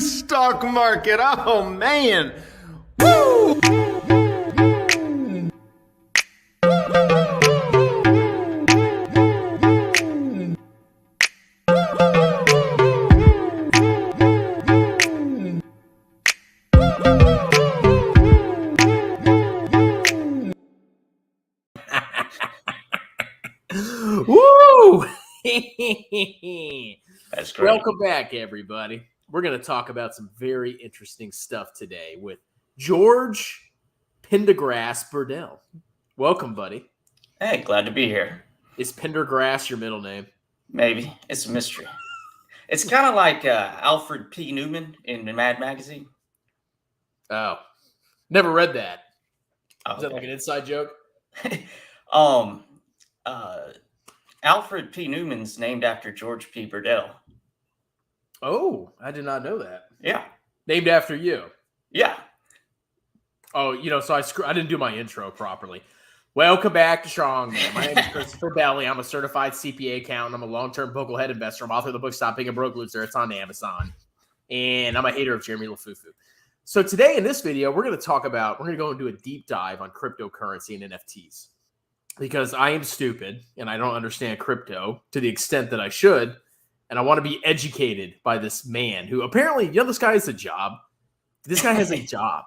stock market. Oh, man. Woo! Woo! That's great. Welcome back, everybody. We're going to talk about some very interesting stuff today with George Pendergrass Burdell. Welcome, buddy. Hey, glad to be here. Is Pendergrass your middle name? Maybe. It's a mystery. It's kind of like Alfred P. Newman in the Mad Magazine. Oh, never read that. Oh, Is that like an inside joke? Alfred P. Newman's named after George P. Burdell. Oh, I did not know that. Yeah. Named after you. Yeah. Oh, so I didn't do my intro properly. Welcome back to Strongman. My name is Christopher Belly. I'm a certified CPA accountant. I'm a long-term Bucklehead investor. I'm author of the book Stop Being a Broke Loser. It's on Amazon. And I'm a hater of Jeremy LaFufu. So today in this video, we're going to go and do a deep dive on cryptocurrency and NFTs. Because I am stupid and I don't understand crypto to the extent that I should. And I want to be educated by this man who apparently, this guy has a job. This guy has a job.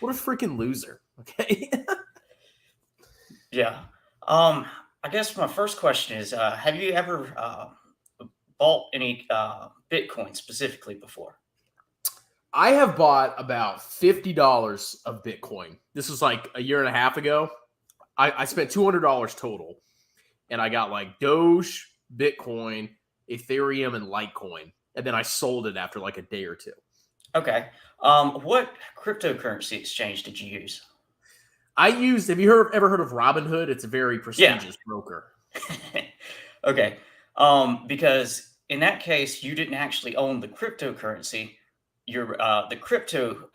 What a freaking loser. Okay. Yeah. I guess my first question is, have you ever bought any Bitcoin specifically before? I have bought about $50 of Bitcoin. This was like a year and a half ago. I spent $200 total. And I got like Doge, Bitcoin, Ethereum, and Litecoin. And then I sold it after like a day or two. Okay. What cryptocurrency exchange did you use? Have you ever heard of Robinhood? It's a very prestigious broker. Okay. Because in that case, you didn't actually own the cryptocurrency. The crypto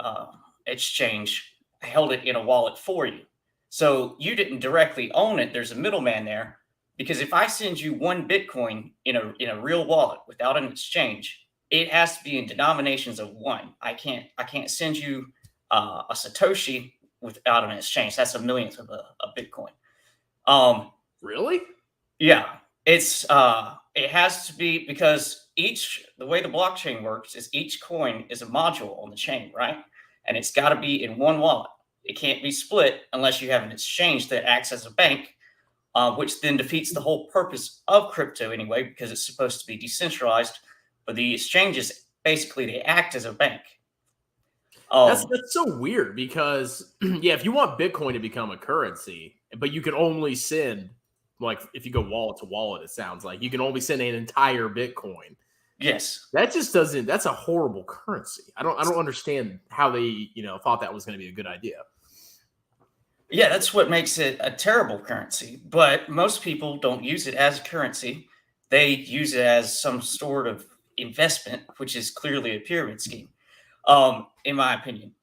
exchange held it in a wallet for you. So you didn't directly own it. There's a middleman there. Because if I send you one Bitcoin in a real wallet without an exchange, it has to be in denominations of one. I can't send you a Satoshi without an exchange. That's a millionth of a Bitcoin. Really? Yeah. It has to be, because the way the blockchain works is each coin is a module on the chain, right? And it's got to be in one wallet. It can't be split unless you have an exchange that acts as a bank, which then defeats the whole purpose of crypto anyway, because it's supposed to be decentralized. But the exchanges, basically, they act as a bank. That's so weird because, if you want Bitcoin to become a currency, but you can only send, like, if you go wallet to wallet, it sounds like you can only send an entire Bitcoin. Yes. That's a horrible currency. I don't understand how they, thought that was going to be a good idea. Yeah, that's what makes it a terrible currency. But most people don't use it as a currency. They use it as some sort of investment, which is clearly a pyramid scheme, in my opinion.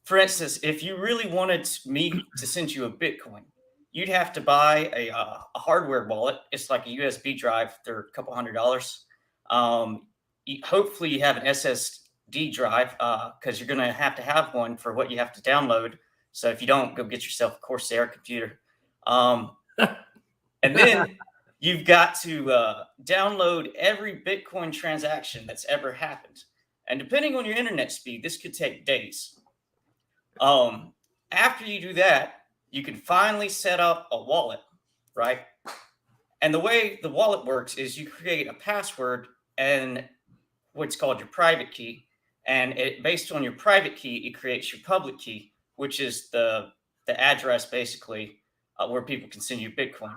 For instance, if you really wanted me to send you a Bitcoin, you'd have to buy a hardware wallet. It's like a USB drive. They're a couple $100. Hopefully you have an SSD drive because you're going to have one for what you have to download. So if you don't, go get yourself a Corsair computer. And then you've got to download every Bitcoin transaction that's ever happened. And depending on your internet speed, this could take days. After you do that, you can finally set up a wallet, right? And the way the wallet works is you create a password and what's called your private key. And based on your private key, it creates your public key, which is the address, basically, where people can send you Bitcoin.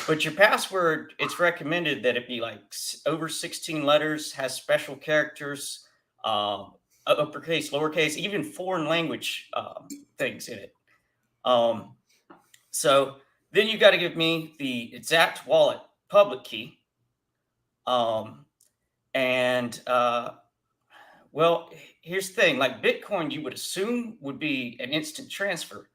But your password, it's recommended that it be like over 16 letters, has special characters, uppercase, lowercase, even foreign language things in it. So then you got to give me the exact wallet public key. Well, here's the thing, like Bitcoin, you would assume would be an instant transfer,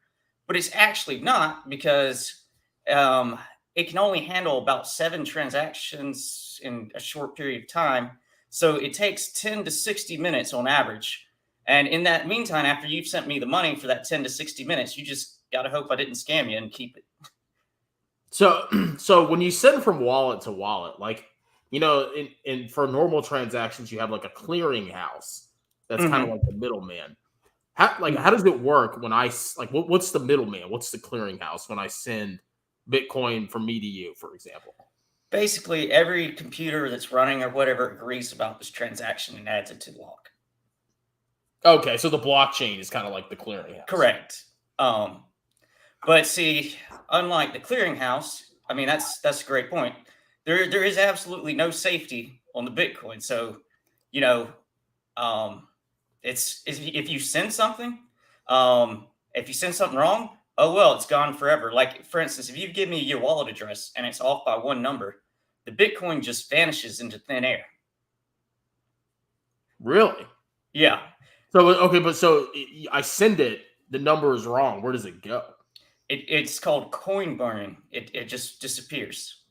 but it's actually not, because it can only handle about 7 transactions in a short period of time. So it takes 10 to 60 minutes on average. And in that meantime, after you've sent me the money for that 10 to 60 minutes, you just got to hope I didn't scam you and keep it. So when you send from wallet to wallet, like, you know, in for normal transactions, you have like a clearinghouse that's kind of like the middleman. How does it work when what's the middleman? What's the clearinghouse when I send Bitcoin from me to you, for example? Basically, every computer that's running or whatever agrees about this transaction and adds it to the log. Okay, so the blockchain is kind of like the clearinghouse. Correct. But see, unlike the clearinghouse, I mean, that's a great point. There is absolutely no safety on the Bitcoin. So, you know, it's if you send something, if you send something wrong, oh well, it's gone forever. Like, for instance, if you give me your wallet address and it's off by one number, the Bitcoin just vanishes into thin air. Really? Yeah. So okay, but so I send it, the number is wrong. Where does it go? It's called coin burning. It just disappears.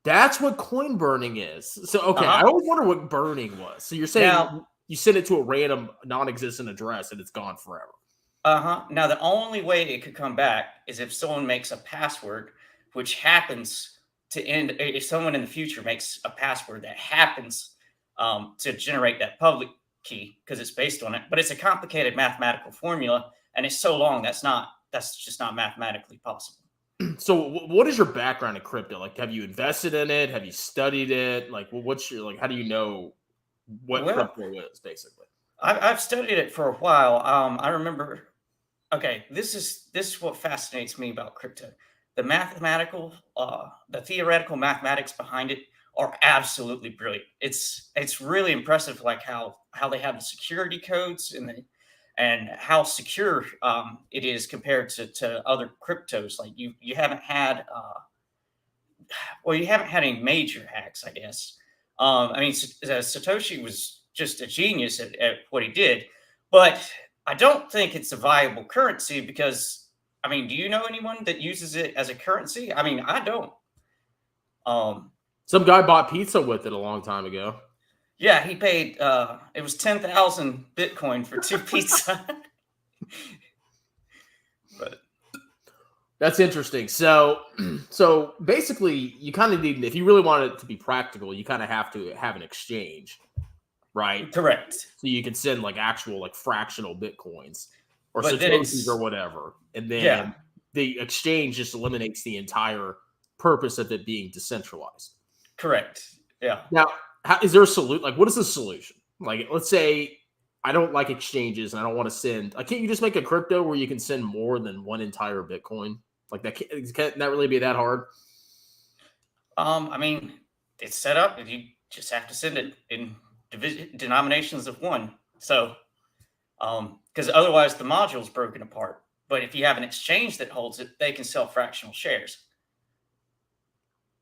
That's what coin burning is. So okay, I always wonder what burning was. So you're saying now, you send it to a random non-existent address and it's gone forever. Now the only way it could come back is if someone makes a password, which happens to end. If someone in the future makes a password that happens to generate that public key, because it's based on it, but it's a complicated mathematical formula, and it's so long that's just not mathematically possible. So what is your background in crypto? Like, have you invested in it? Have you studied it? Like, what's your, like, how do you know what crypto is, basically? I've studied it for a while. I remember, okay, this is what fascinates me about crypto. The theoretical mathematics behind it are absolutely brilliant. It's really impressive, like how they have the security codes and how secure it is compared to other cryptos. Like you haven't had any major hacks, I guess. I mean, Satoshi was just a genius at what he did, but I don't think it's a viable currency because, I mean, do you know anyone that uses it as a currency? I mean, I don't. Some guy bought pizza with it a long time ago. Yeah, he paid, it was 10,000 Bitcoin for 2 pizza. But that's interesting. So basically, you kind of need, if you really want it to be practical, you kind of have to have an exchange, right? Correct. So you can send like actual, like fractional Bitcoins or Satoshis or whatever. And then the exchange just eliminates the entire purpose of it being decentralized. Correct. Yeah. Now, is there a solution? Like, what is the solution? Like, let's say I don't like exchanges and I don't want to send. Can't you just make a crypto where you can send more than one entire Bitcoin? Like, that can't that really be that hard? I mean, it's set up and you just have to send it in denominations of one. So, because otherwise the module's broken apart. But if you have an exchange that holds it, they can sell fractional shares.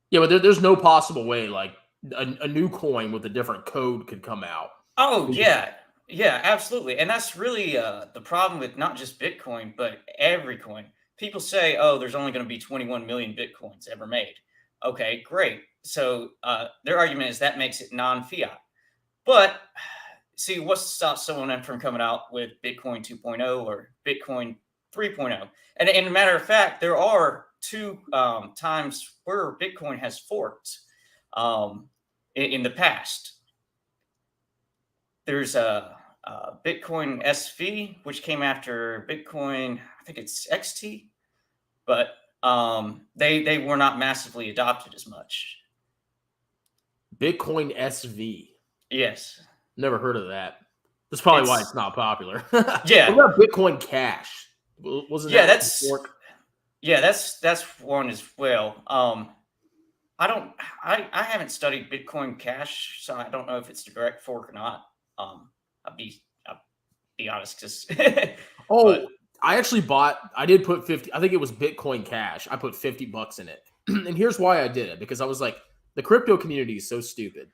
Yeah, but there's no possible way, like, a new coin with a different code could come out. Oh, yeah. Yeah, absolutely. And that's really the problem with not just Bitcoin, but every coin. People say, oh, there's only going to be 21 million Bitcoins ever made. Okay, great. So their argument is that makes it non-fiat. But see, what's to stop someone from coming out with Bitcoin 2.0 or Bitcoin 3.0? And a matter of fact, there are 2 times where Bitcoin has forked in the past. There's a Bitcoin SV, which came after Bitcoin, I think it's XT, but they were not massively adopted as much. Bitcoin SV. Yes. Never heard of that. That's probably why it's not popular. Yeah. What about Bitcoin Cash? Wasn't that that's fork? Yeah, that's one as well. I haven't studied Bitcoin Cash, so I don't know if it's a direct fork or not. I'll be honest, just I did put 50. I think it was Bitcoin Cash. I put $50 in it. And here's why I did it, because I was like, the crypto community is so stupid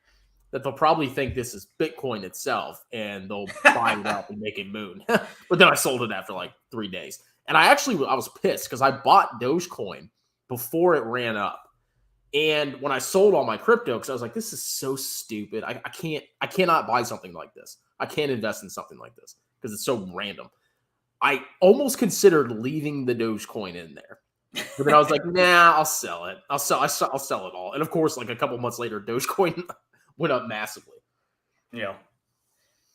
that they'll probably think this is Bitcoin itself and they'll buy it up and make it moon. But then I sold it after like 3 days. And I was pissed because I bought Dogecoin before it ran up. And when I sold all my crypto, because I was like, this is so stupid. I cannot buy something like this. I can't invest in something like this because it's so random. I almost considered leaving the Dogecoin in there. But then I was like, nah, I'll sell it. I'll sell it all. And of course, like a couple months later, Dogecoin went up massively. Yeah.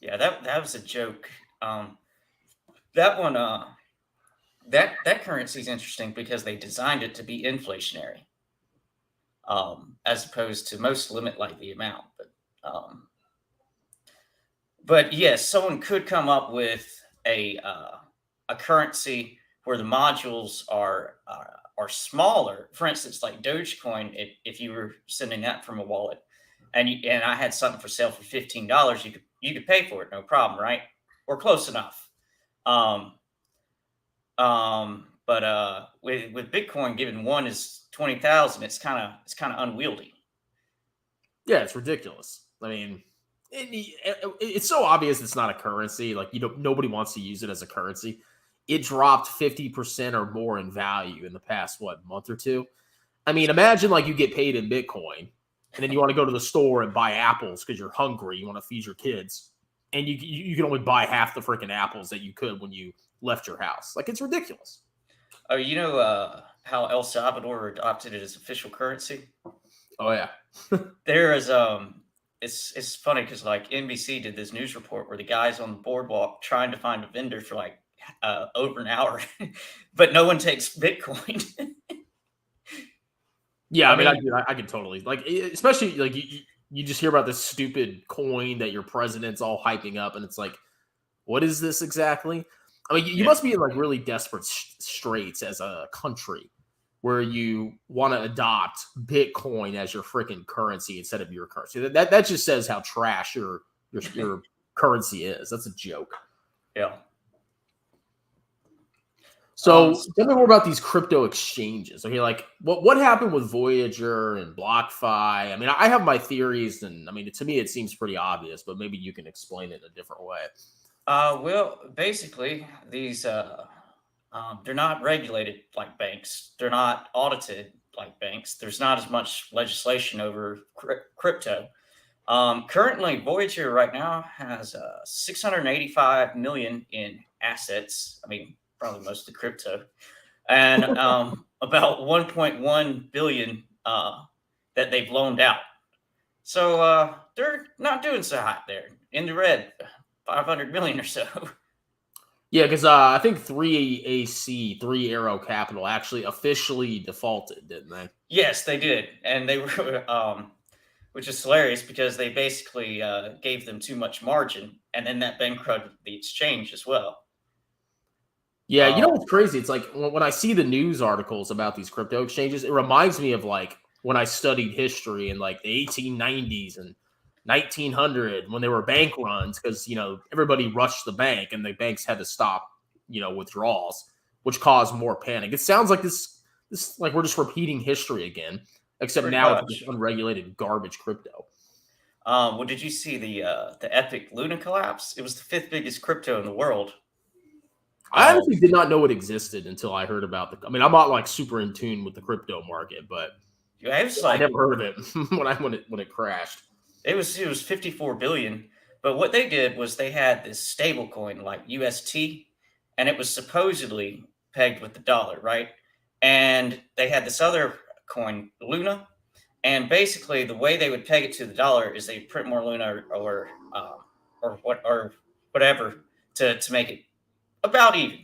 Yeah, that was a joke. That one, that currency is interesting because they designed it to be inflationary, as opposed to most limit like the amount. But yes, someone could come up with a currency where the modules are smaller. For instance, like Dogecoin, if you were sending that from a wallet, and I had something for sale for $15, you could pay for it, no problem, right? Or close enough. But with Bitcoin, given one is 20,000, it's kind of unwieldy. Yeah, it's ridiculous. I mean, it's so obvious it's not a currency. Like, nobody wants to use it as a currency. It dropped 50% or more in value in the past, month or two? I mean, imagine like you get paid in Bitcoin and then you want to go to the store and buy apples because you're hungry. You want to feed your kids. And you can only buy half the freaking apples that you could when you left your house. Like, it's ridiculous. Oh, you know how El Salvador adopted it as official currency? Oh, yeah. There is it's funny because like NBC did this news report where the guy's on the boardwalk trying to find a vendor for like over an hour, but no one takes Bitcoin. Yeah, I mean, I can totally, like, especially like you just hear about this stupid coin that your president's all hyping up, and it's like, what is this exactly? I mean, you must be in like really desperate straits as a country where you want to adopt Bitcoin as your freaking currency instead of your currency. That just says how trash your currency is. That's a joke. Yeah. So tell me more about these crypto exchanges. Okay, like what happened with Voyager and BlockFi? I mean, I have my theories, and I mean, to me, it seems pretty obvious, but maybe you can explain it in a different way. Well, basically, these they're not regulated like banks. They're not audited like banks. There's not as much legislation over crypto. Currently, Voyager right now has 685 million in assets. I mean, probably mostly crypto, and about 1.1 billion that they've loaned out. So they're not doing so hot there. In the red, 500 million or so. Yeah, because I think 3AC, 3 Arrow Capital, actually officially defaulted, didn't they? Yes, they did, and they were, which is hilarious because they basically gave them too much margin, and then that bankrupted the exchange as well. Yeah, you know what's crazy? It's like when I see the news articles about these crypto exchanges, it reminds me of like when I studied history in like the 1890s and 1900 when there were bank runs because, everybody rushed the bank and the banks had to stop, withdrawals, which caused more panic. It sounds like this like we're just repeating history again, except Pretty now much. it's just unregulated garbage crypto. Well, did you see the epic Luna collapse? It was the 5th biggest crypto in the world. I honestly did not know it existed until I heard about I mean, I'm not like super in tune with the crypto market, but I never heard of it when it crashed. It was 54 billion, but what they did was they had this stable coin like UST, and it was supposedly pegged with the dollar, right? And they had this other coin, Luna, and basically the way they would peg it to the dollar is they print more Luna or whatever to make it about even.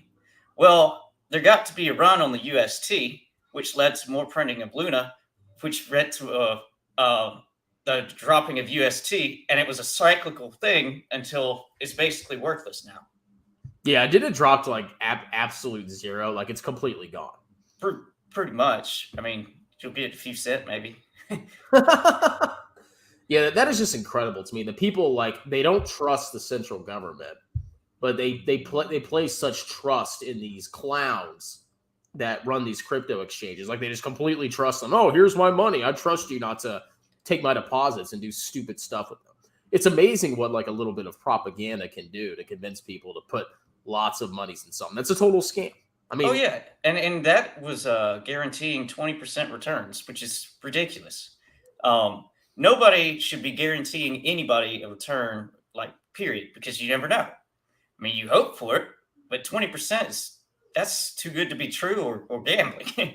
Well, there got to be a run on the UST, which led to more printing of Luna, which led to the dropping of UST, and it was a cyclical thing until it's basically worthless now. Yeah, did it drop to like absolute zero? Like it's completely gone. Pretty much. I mean, you'll get a few cents maybe. Yeah, that is just incredible to me. The people they don't trust the central government, but they place such trust in these clowns that run these crypto exchanges. Like they just completely trust them. Oh, here's my money. I trust you not to take my deposits and do stupid stuff with them. It's amazing what like a little bit of propaganda can do to convince people to put lots of monies in something. That's a total scam. I Oh mean, yeah, and that was guaranteeing 20% returns, which is ridiculous. Um, Nobody should be guaranteeing anybody a return, like period, because you never know. I mean, you hope for it, but 20% is that's too good to be true or gambling. yeah,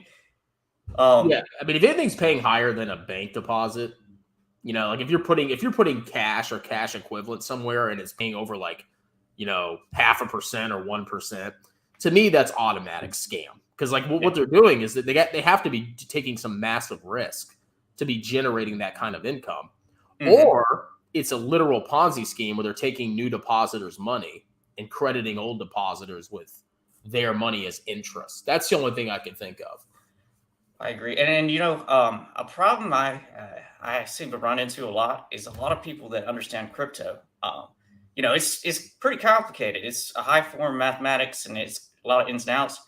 um, I mean, if anything's paying higher than a bank deposit, like if you're putting cash or cash equivalent somewhere and it's paying over like, 0.5% or 1%, to me that's automatic scam. Because like what yeah. they're doing is that they have to be taking some massive risk to be generating that kind of income. Hmm. Or it's a literal Ponzi scheme where they're taking new depositors' money and crediting old depositors with their money as interest. That's the only thing I can think of. I agree, and a problem I seem to run into a lot is a lot of people that understand crypto. It's pretty complicated. It's a high form mathematics, and it's a lot of ins and outs.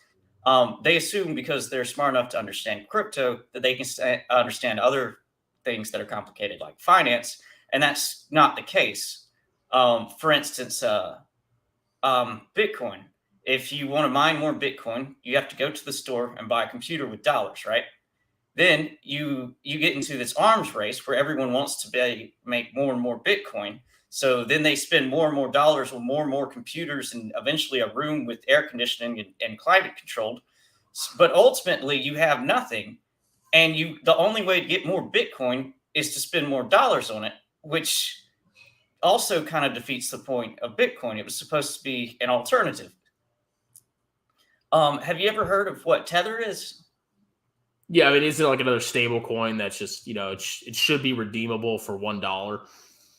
They assume because they're smart enough to understand crypto that they can understand other things that are complicated, like finance, and that's not the case. For instance, Bitcoin. If you want to mine more Bitcoin, you have to go to the store and buy a computer with dollars, right? Then you get into this arms race where everyone wants to make more and more Bitcoin. So then they spend more and more dollars on more and more computers and eventually a room with air conditioning and climate controlled. But ultimately, you have nothing, and the only way to get more Bitcoin is to spend more dollars on it, which also kind of defeats the point of Bitcoin. It was supposed to be an alternative. Have you ever heard of what Tether is? Yeah, I mean, is it like another stable coin that's just, it should be redeemable for $1?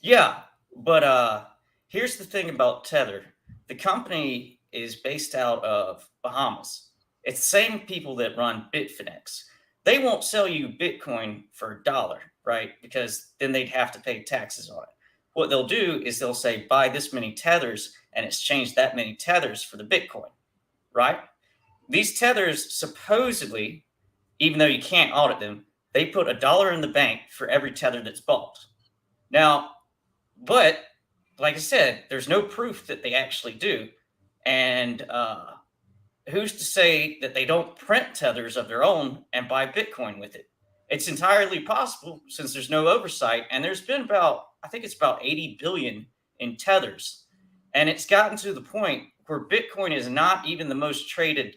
Yeah, but here's the thing about Tether. The company is based out of Bahamas. It's the same people that run Bitfinex. They won't sell you Bitcoin for $1, right? Because then they'd have to pay taxes on it. What they'll do is they'll say buy this many tethers and exchange that many tethers for the Bitcoin, right? These tethers supposedly, even though you can't audit them, they put $1 in the bank for every tether that's bought. Now, but like I said, there's no proof that they actually do. And who's to say that they don't print tethers of their own and buy Bitcoin with it? It's entirely possible since there's no oversight. And there's been I think it's about 80 billion in tethers. And it's gotten to the point where Bitcoin is not even the most traded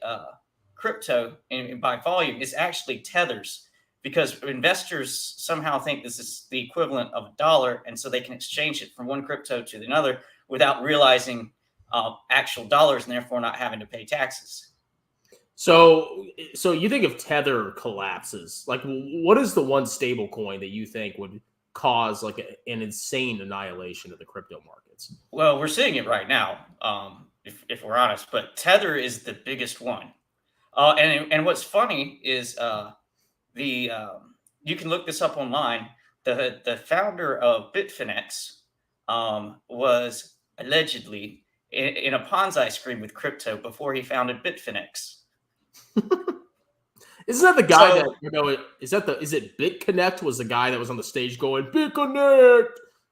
crypto by volume. It's actually tethers because investors somehow think this is the equivalent of $1, and so they can exchange it from one crypto to another without realizing actual dollars and therefore not having to pay taxes. So you think if Tether collapses, like what is the one stable coin that you think would cause like an insane annihilation of the crypto markets? Well, we're seeing it right now, if we're honest, but Tether is the biggest one. And what's funny is the you can look this up online. The founder of Bitfinex was allegedly in a Ponzi scheme with crypto before he founded Bitfinex. Isn't that the guy So that is it BitConnect was the guy that was on the stage going BitConnect,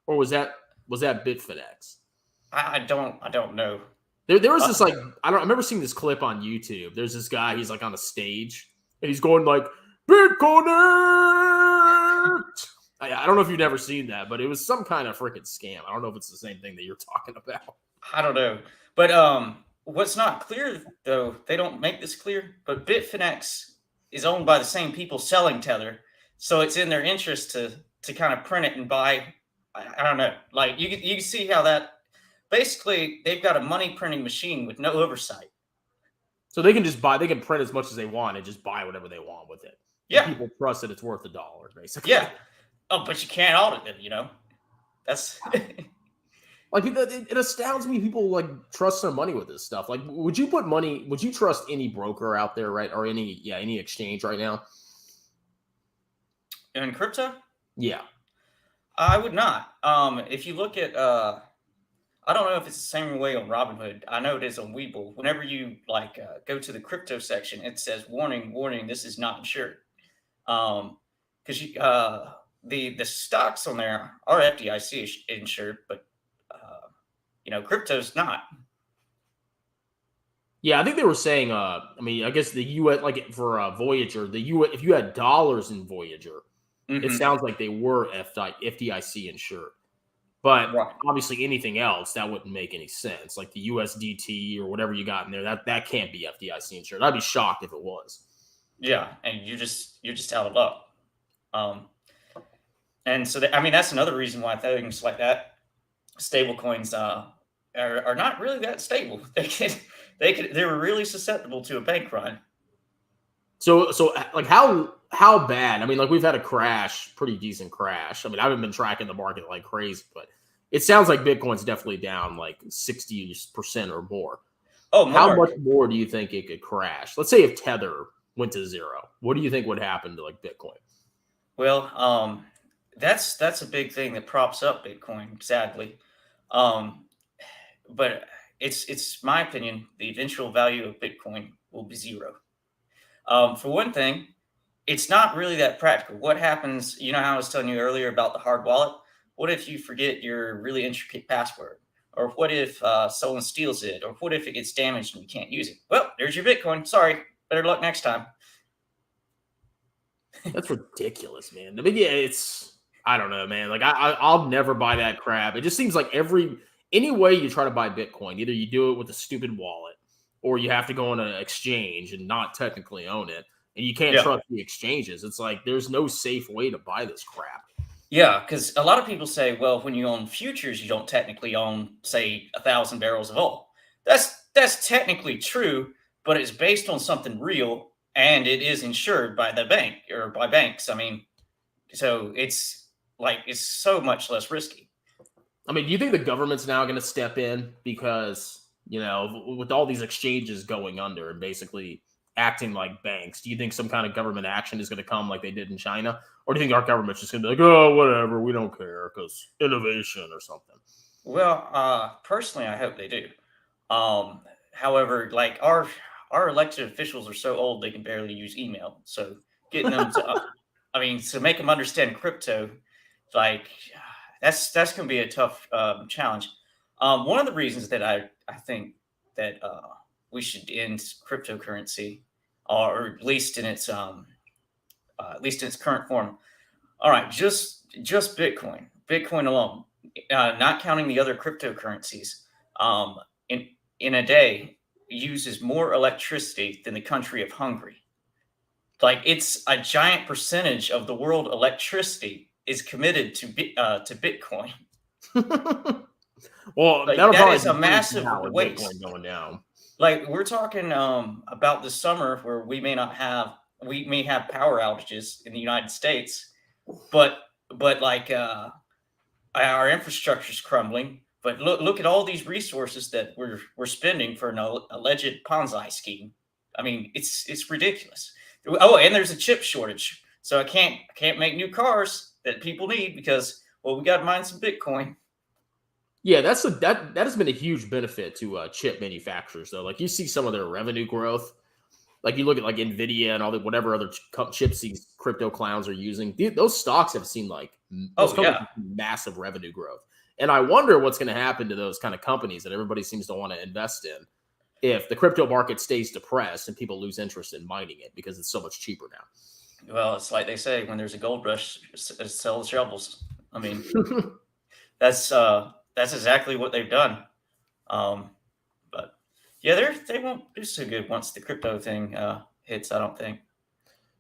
or was that Bitfinex? I don't know. There was this Uh, like I remember seeing this clip on YouTube. There's this guy, he's like on a stage and he's going like BitConnect. I don't know if you've never seen that, but it was some kind of freaking scam. I don't know if it's the same thing that you're talking about. I don't know. But what's not clear though, they don't make this clear, but Bitfinex is owned by the same people selling Tether, so it's in their interest to kind of print it and buy. I don't know. Like you can see how that basically they've got a money printing machine with no oversight. So they can just they can print as much as they want and just buy whatever they want with it. And Yeah, people trust that it's worth $1, basically. yeah. Oh, but you can't audit them. That's Like it astounds me people like trust their money with this stuff. Like, would you trust any broker out there, right? Or any exchange right now? in crypto. Yeah. I would not. If you look at I don't know if it's the same way on Robinhood. I know it is on Webull. Whenever you go to the crypto section, it says warning, warning, this is not insured. Because the stocks on there are FDIC insured, but crypto's not. Yeah, I think they were saying, I mean, I guess the US, like for Voyager, the US, if you had dollars in Voyager, it Hmm. sounds like they were FDIC insured. But Right. obviously, anything else that wouldn't make any sense, like the USDT or whatever you got in there, that can't be FDIC insured. I'd be shocked if it was. Yeah, and you're just out of luck. Um, and so I mean that's another reason why things like that, stable coins, are not really that stable. They were really susceptible to a bank run. So like how bad? I mean, like we've had a crash, pretty decent crash. I mean, I haven't been tracking the market like crazy, but it sounds like Bitcoin's definitely down like 60% or more. Oh, How more. much more do you think it could crash? Let's say if Tether went to zero, what do you think would happen to like Bitcoin? Well, that's a big thing that props up Bitcoin, sadly. Um, but it's my opinion the eventual value of Bitcoin will be zero. For one thing, it's not really that practical. What happens? You know how I was telling you earlier about the hard wallet. What if you forget your really intricate password? Or what if someone steals it? Or what if it gets damaged and you can't use it? Well, there's your Bitcoin. Sorry, better luck next time. That's ridiculous, man. I mean, yeah, it's I don't know, man. Like I'll never buy that crap. It just seems like any way you try to buy Bitcoin, either you do it with a stupid wallet, or you have to go on an exchange and not technically own it, and you can't Yeah. trust the exchanges. It's like there's no safe way to buy this crap. Yeah, because a lot of people say, well, when you own futures, you don't technically own, say, 1,000 barrels of oil. That's technically true, but it's based on something real, and it is insured by the bank or by banks. I mean, so it's so much less risky. I mean, do you think the government's now going to step in because, with all these exchanges going under and basically acting like banks? Do you think some kind of government action is going to come like they did in China? Or do you think our government's just going to be like, oh, whatever, we don't care because innovation or something? Well, personally, I hope they do. Um, However, like our elected officials are so old they can barely use email. So getting them to, I mean, to make them understand crypto, like that's going to be a tough challenge. One of the reasons that I think that we should end cryptocurrency, or at least in its current form. All right, just Bitcoin alone, not counting the other cryptocurrencies. Um, in a day, uses more electricity than the country of Hungary. Like it's a giant percentage of the world electricity is committed to Bitcoin. Well, Like that'll that probably is a be priced massive now with Bitcoin waste. going down. Like we're talking about the summer where we may have power outages in the United States, but like our infrastructure is crumbling. But look at all these resources that we're spending for an alleged Ponzi scheme. I mean, it's ridiculous. Oh, and there's a chip shortage, so I can't make new cars that people need because well, we got to mine some Bitcoin. Yeah, that has been a huge benefit to chip manufacturers, though. Like you see some of their revenue growth. Like you look at like Nvidia and all the whatever other chips these crypto clowns are using. Those stocks have seen those Oh companies yeah, have seen massive revenue growth, and I wonder what's going to happen to those kind of companies that everybody seems to want to invest in if the crypto market stays depressed and people lose interest in mining it because it's so much cheaper well, it's like they say when there's a gold rush, sell the shovels. I mean, now. that's exactly what they've done. Um, but yeah, they won't do so good once the crypto thing hits. I don't think.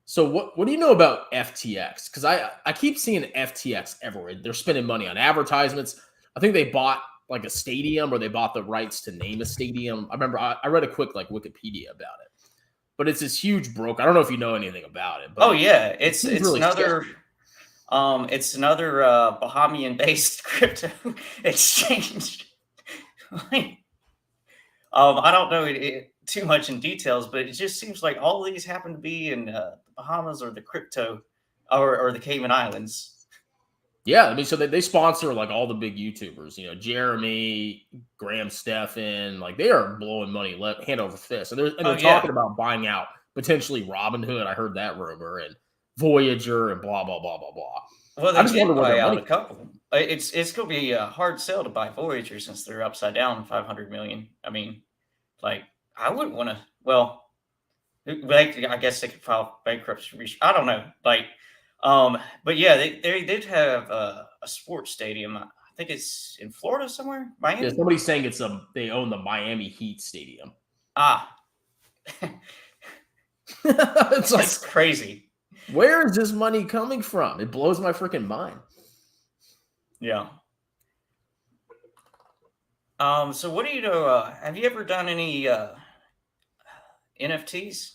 So what do you know about FTX? Because I keep seeing FTX everywhere. They're spending money on advertisements. I think they bought like a stadium or they bought the rights to name a stadium. I remember I read a quick like Wikipedia about it. But it's this huge broke. I don't know if you know anything about it, but Oh yeah, it it's seems it's really another sketchy. it's another Bahamian based crypto exchange. Like, I don't know too much in details, but it just seems like all these happen to be in the Bahamas or the crypto or the Cayman Islands. Yeah, I mean, so they sponsor like all the big YouTubers, Jeremy, Graham Stephan, like they are blowing money left hand over fist, and Oh they're yeah. talking about buying out potentially Robinhood. I heard that rumor and Voyager and blah blah blah blah blah. Well, I they just wonder did where their buy out money a comes couple. It's going to be a hard sell to buy Voyager since they're upside down 500 million. I mean, like I wouldn't want to. Well, I guess they could file bankruptcy. I don't know. But yeah, they did have a sports stadium. I think it's in Florida somewhere, Yeah, Miami. somebody's saying they own the Miami Heat stadium. Ah, It's like that's crazy. Where is this money coming from? It blows my freaking mind. Yeah. So what do you know? Have you ever done any NFTs?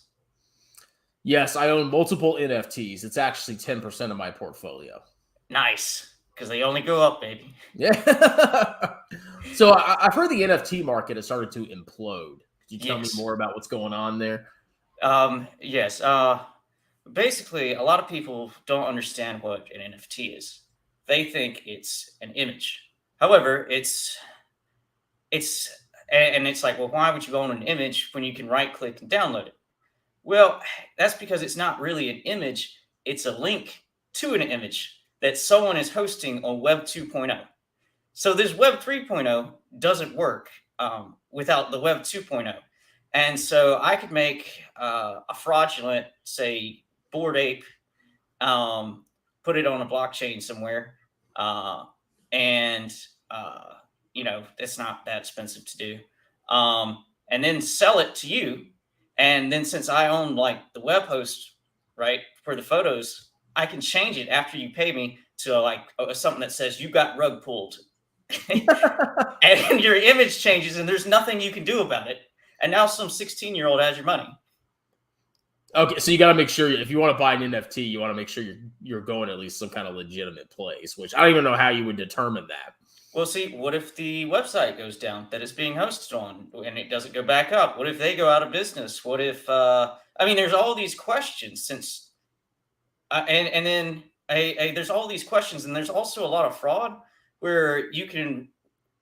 Yes, I own multiple NFTs. It's actually 10% of my portfolio. Nice, because they only go up, baby. Yeah. So I've heard the NFT market has started to implode. Could you tell me more about what's going on there? Yes. Basically, a lot of people don't understand what an NFT is. They think it's an image. However, it's like, well, why would you own an image when you can right click and download it? Well, that's because it's not really an image. It's a link to an image that someone is hosting on Web 2.0. So this Web 3.0 doesn't work without the Web 2.0. And so I could make a fraudulent, say, Bored Ape, put it on a blockchain somewhere, and it's not that expensive to do, and then sell it to you. And then since I own like the web host, right, for the photos, I can change it after you pay me to like something that says you got rug pulled, and your image changes, and there's nothing you can do about it. And now some 16-year-old has your money. Okay, so you got to make sure if you want to buy an NFT, you want to make sure you're going at least some kind of legitimate place. Which I don't even know how you would determine that. Well, see, what if the website goes down that it's being hosted on and it doesn't go back up? What if they go out of business? What if, there's all these questions since, and then there's all these questions, and there's also a lot of fraud where you can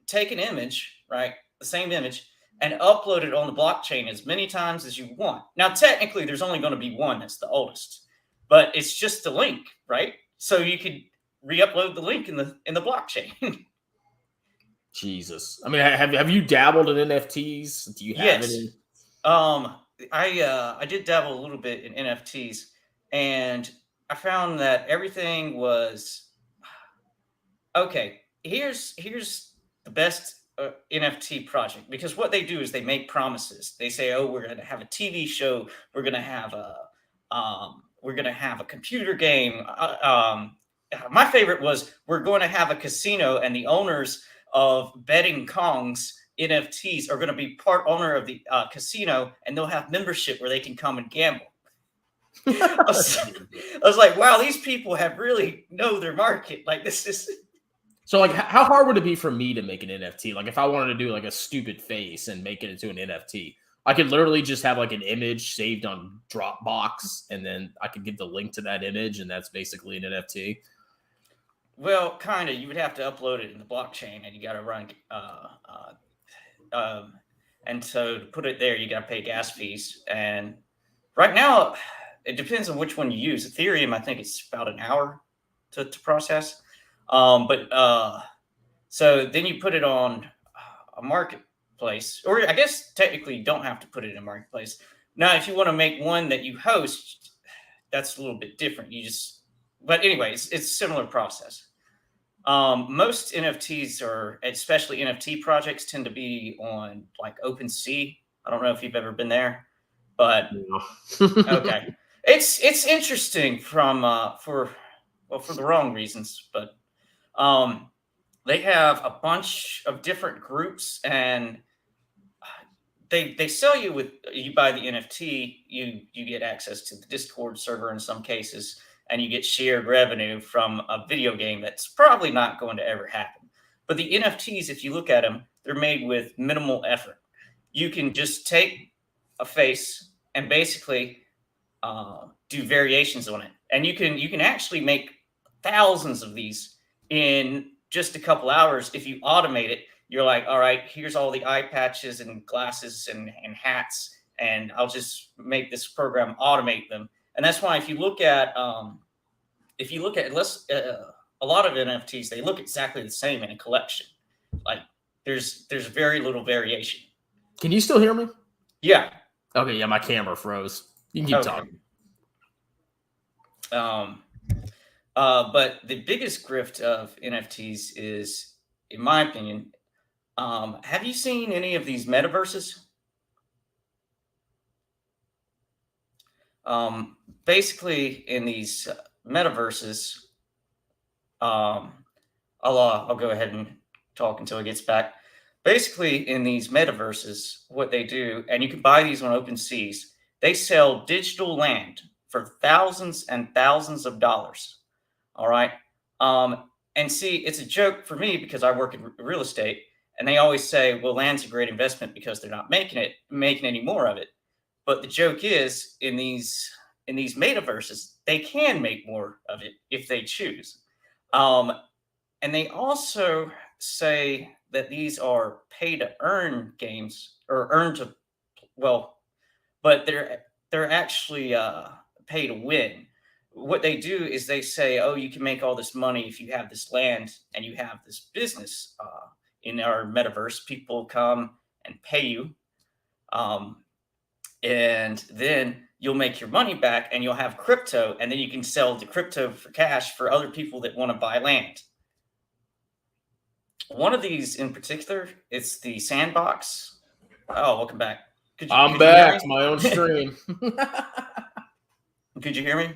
take an image, right, the same image, and upload it on the blockchain as many times as you want. Now, technically, there's only going to be one that's the oldest, but it's just a link, right? So you could re-upload the link in the blockchain. Jesus. I mean, have you dabbled in NFTs? Do you have any? I did dabble a little bit in NFTs, and I found that everything was okay. Here's the best NFT project, because what they do is they make promises. They say, "Oh, we're going to have a TV show. We're going to have a computer game." My favorite was, "We're going to have a casino, and the owners of betting Kong's NFTs are going to be part owner of the casino, and they'll have membership where they can come and gamble." I was like, wow, these people have really know their market. Like, this is. So, like, how hard would it be for me to make an NFT? Like, if I wanted to do like a stupid face and make it into an NFT, I could literally just have like an image saved on Dropbox, and then I could give the link to that image, and that's basically an NFT. Well, kind of. You would have to upload it in the blockchain, and you got to run. And so to put it there, you got to pay gas fees. And right now, it depends on which one you use. Ethereum, I think it's about an hour to process. So then you put it on a marketplace, or I guess technically you don't have to put it in a marketplace. Now, if you want to make one that you host, that's a little bit different. But anyways, it's a similar process. Most NFTs, or especially NFT projects, tend to be on like OpenSea. I don't know if you've ever been there, but okay, it's interesting for the wrong reasons, but they have a bunch of different groups, and they sell you you buy the NFT, you get access to the Discord server in some cases, and you get shared revenue from a video game that's probably not going to ever happen. But the NFTs, if you look at them, they're made with minimal effort. You can just take a face and basically do variations on it. And you can actually make thousands of these in just a couple hours. If you automate it, you're like, all right, here's all the eye patches and glasses and hats, and I'll just make this program automate them. And that's why if you look at a lot of NFTs, they look exactly the same in a collection. Like there's very little variation. Can you still hear me? Yeah. Okay, yeah, my camera froze. You can keep Okay. talking. But the biggest grift of NFTs is, in my opinion, have you seen any of these metaverses? Basically, in these metaverses, um, I'll go ahead and talk until it gets back. Basically, in these metaverses, what they do, and you can buy these on OpenSeas, they sell digital land for thousands and thousands of dollars. All right. And see, it's a joke for me because I work in real estate, and they always say, "Well, land's a great investment because they're not making any more of it." But the joke is, in these metaverses, they can make more of it if they choose. Um, and they also say that these are pay to earn games, or earn to, well, but they're actually pay to win. What they do is they say, "Oh, you can make all this money if you have this land and you have this business." In our metaverse, people come and pay you, um, and then you'll make your money back, and you'll have crypto, and then you can sell the crypto for cash for other people that want to buy land. One of these in particular, it's the Sandbox. Oh, welcome back. I'm could you hear back to me? my own stream. Could you hear me?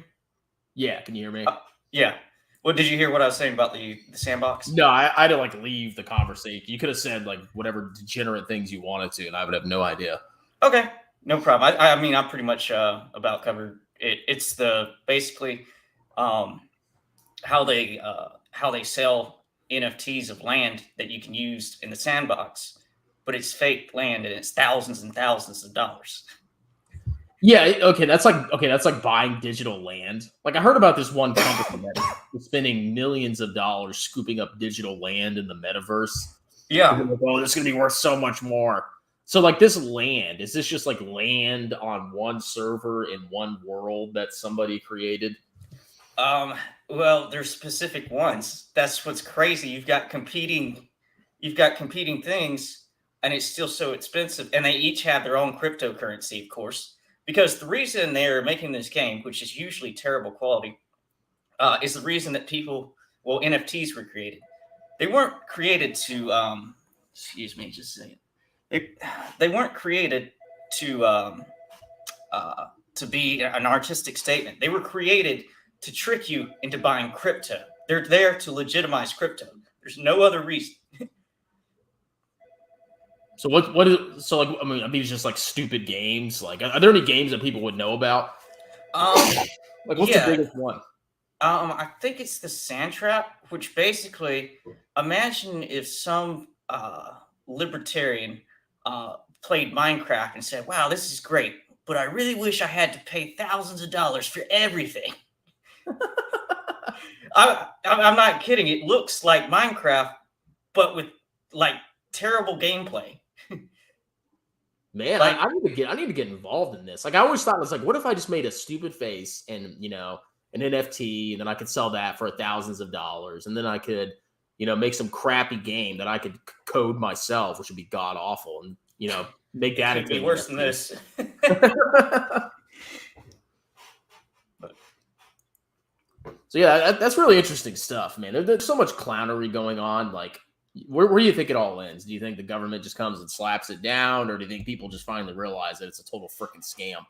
Yeah, can you hear me? Yeah. Well, did you hear what I was saying about the Sandbox? No, I had to like leave the conversation. You could have said like whatever degenerate things you wanted to, and I would have no idea. Okay, no problem. I mean, I pretty much about covered it. It's the basically how they sell NFTs of land that you can use in the Sandbox, but it's fake land and it's thousands and thousands of dollars. Yeah, okay, that's like buying digital land. Like I heard about this one company that was spending millions of dollars scooping up digital land in the metaverse. Yeah. Like, oh, this is gonna be worth so much more. So like this land, is this just like land on one server in one world that somebody created? Well, there's specific ones. That's what's crazy. You've got competing things, and it's still so expensive. And they each have their own cryptocurrency, of course. Because the reason they're making this game, which is usually terrible quality, is the reason that NFTs were created. They weren't created to, excuse me, just a second. They weren't created to be an artistic statement. They were created to trick you into buying crypto. They're there to legitimize crypto. There's no other reason. So what is so like? I mean, are these just like stupid games? Like, are there any games that people would know about? Like, what's the biggest one? I think it's the Sand Trap, which basically, imagine if some libertarian played Minecraft and said, "Wow, this is great, but I really wish I had to pay thousands of dollars for everything." I'm not kidding. It looks like Minecraft, but with like terrible gameplay. Man, Like, I need to get involved in this. Like I always thought it was like, what if I just made a stupid face and an NFT, and then I could sell that for thousands of dollars, and then I could make some crappy game that I could code myself, which would be god awful, and make that it could be worse than this. So yeah, that's really interesting stuff, man. There's so much clownery going on. Like, where do you think it all ends? Do you think the government just comes and slaps it down, or do you think people just finally realize that it's a total freaking scam?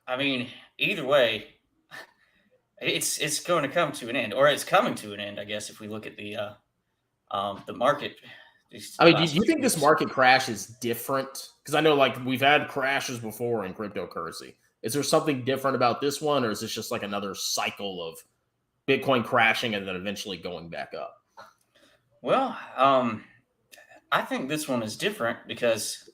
I mean, either way, it's going to come to an end, or it's coming to an end, I guess, if we look at the market. I mean, do you think this market crash is different? Because I know, like, we've had crashes before in cryptocurrency. Is there something different about this one, or is this just like another cycle of Bitcoin crashing and then eventually going back up? Well, I think this one is different because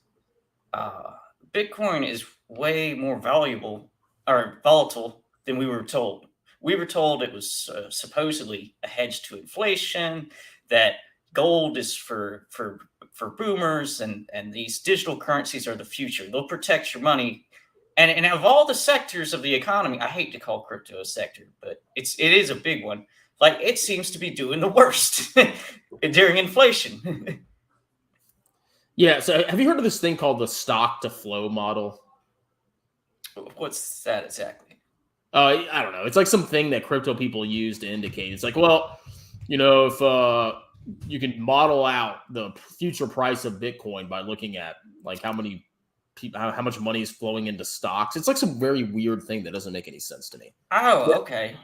Bitcoin is way more valuable or volatile than we were told. We were told it was supposedly a hedge to inflation, that gold is for boomers, and these digital currencies are the future. They'll protect your money. And of all the sectors of the economy, I hate to call crypto a sector, but it is a big one. Like, it seems to be doing the worst during inflation. Yeah. So have you heard of this thing called the stock to flow model? What's that exactly? I don't know. It's like something that crypto people use to indicate. It's like, well, if you can model out the future price of Bitcoin by looking at like how many people, how much money is flowing into stocks. It's like some very weird thing that doesn't make any sense to me. Oh, okay.